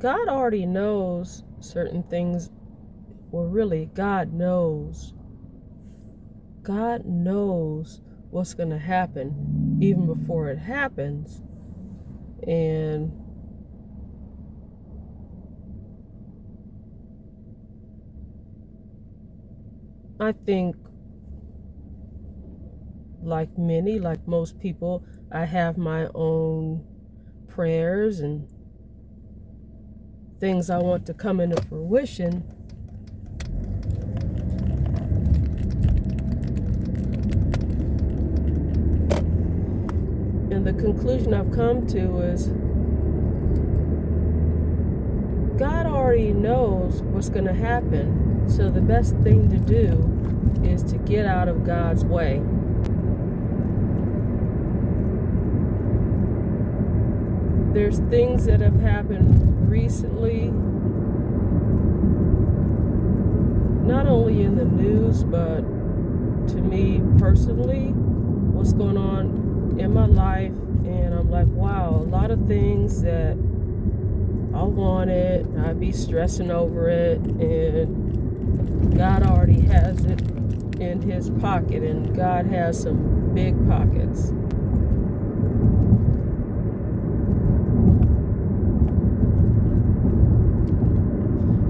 God already knows certain things. Well, really, God knows. God knows what's going to happen even before it happens. And I think, like most people, I have my own prayers and things I want to come into fruition. And the conclusion I've come to is God already knows what's going to happen. So the best thing to do is to get out of God's way. There's things that have happened recently, not only in the news, but to me personally, what's going on in my life. And I'm like, wow, a lot of things that I wanted, I'd be stressing over it, and God already has it in his pocket, and God has some big pockets.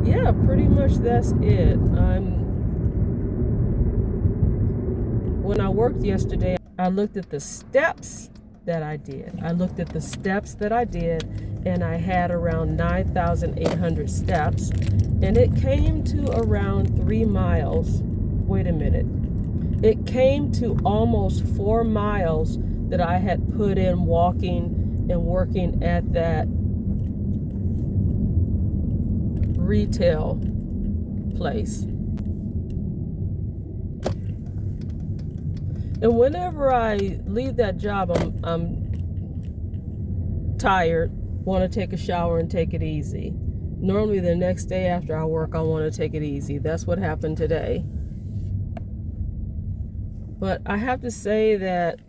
Yeah, pretty much that's it. When I worked yesterday, I looked at the steps that I did. And I had around 9,800 steps, and it came to around 3 miles. Wait a minute. It came to almost 4 miles that I had put in walking and working at that retail place. And whenever I leave that job, I'm tired, want to take a shower and take it easy. Normally the next day after I work, I want to take it easy. That's what happened today. But I have to say that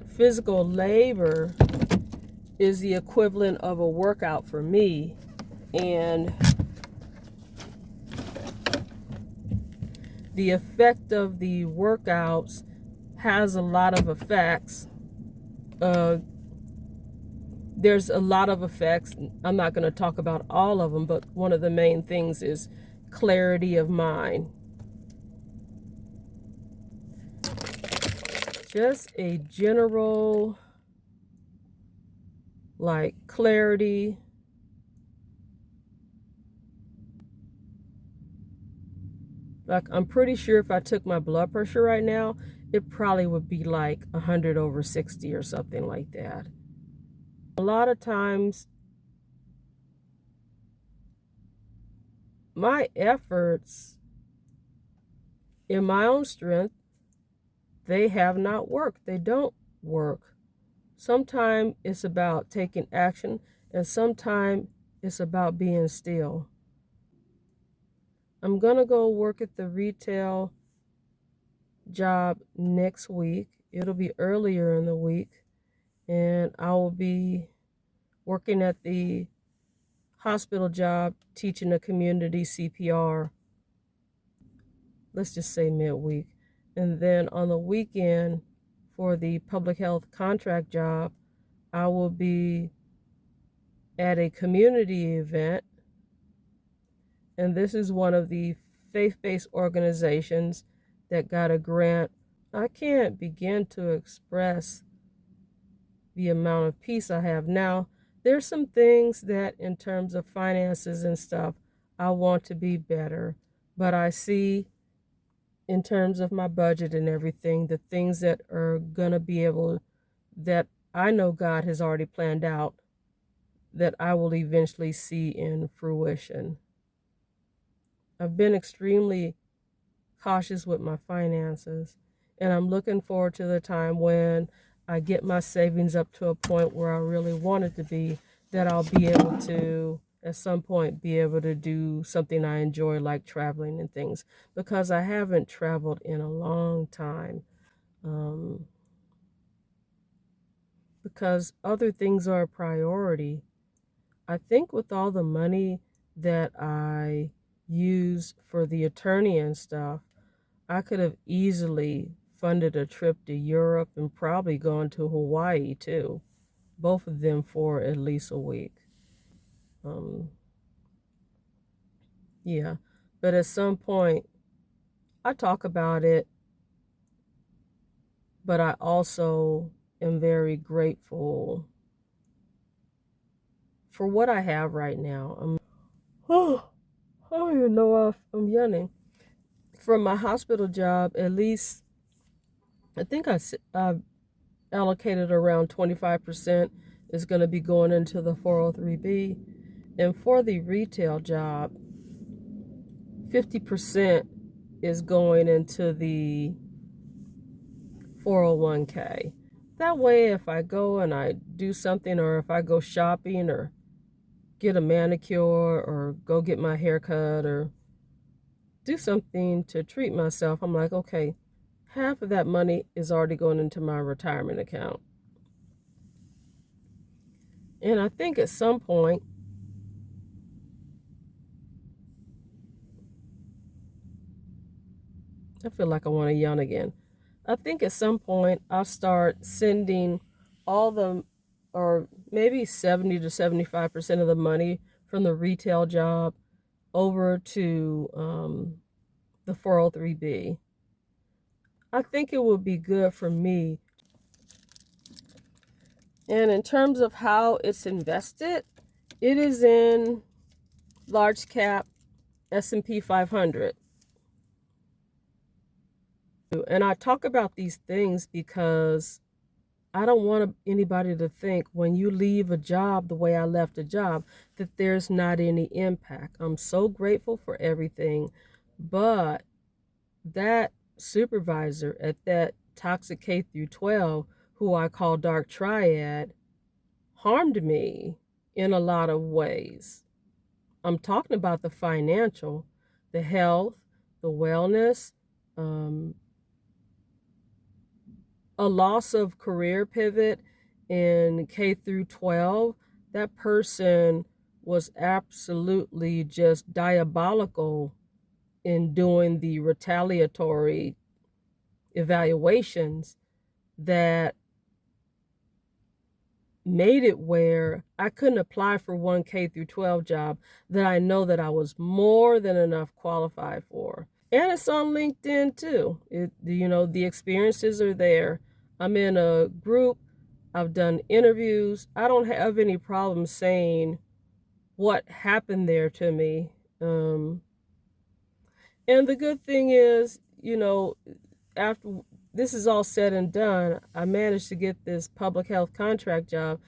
physical labor is the equivalent of a workout for me. And the effect of the workouts has a lot of effects. There's a lot of effects. I'm not going to talk about all of them, but one of the main things is clarity of mind. Just a general, clarity. I'm pretty sure if I took my blood pressure right now, it probably would be 100/60 or something like that. A lot of times, my efforts in my own strength, they have not worked. They don't work. Sometimes it's about taking action, and sometimes it's about being still. I'm going to go work at the retail job next week. It'll be earlier in the week, and I will be working at the hospital job teaching a community CPR. Let's just say midweek. And then on the weekend for the public health contract job, I will be at a community event. And this is one of the faith-based organizations that got a grant. I can't begin to express the amount of peace I have now. There's some things that in terms of finances and stuff, I want to be better. But I see in terms of my budget and everything, the things that are going to be able, that I know God has already planned out, that I will eventually see in fruition. I've been extremely cautious with my finances, and I'm looking forward to the time when I get my savings up to a point where I really want it to be, that I'll be able to, at some point, be able to do something I enjoy, like traveling and things, because I haven't traveled in a long time, because other things are a priority. I think with all the money that I use for the attorney and stuff, I could have easily funded a trip to Europe and probably gone to Hawaii too, both of them for at least a week. Yeah, but at some point, I talk about it, but I also am very grateful for what I have right now. Oh, I don't even know if I'm yawning. From my hospital job, at least I think I've allocated around 25% is going to be going into the 403B. And for the retail job, 50% is going into the 401k. That way, if I go and I do something, or if I go shopping or get a manicure or go get my hair cut or do something to treat myself, I'm like, okay, half of that money is already going into my retirement account. And I think at some point, I feel like I want to yawn again. I think at some point I'll start sending all the, or maybe 70 to 75% of the money from the retail job over to the 403B. I think it would be good for me. And in terms of how it's invested, it is in large cap S&P 500. And I talk about these things because I don't want anybody to think when you leave a job the way I left a job that there's not any impact. I'm so grateful for everything, but that supervisor at that toxic K through 12, who I call dark triad, harmed me in a lot of ways. I'm talking about the financial, the health, the wellness, a loss of career pivot in K through 12. That person was absolutely just diabolical in doing the retaliatory evaluations that made it where I couldn't apply for one K through 12 job that I know that I was more than enough qualified for. And it's on LinkedIn too. The experiences are there. I'm in a group. I've done interviews. I don't have any problem saying what happened there to me. And the good thing is, after this is all said and done, I managed to get this public health contract job.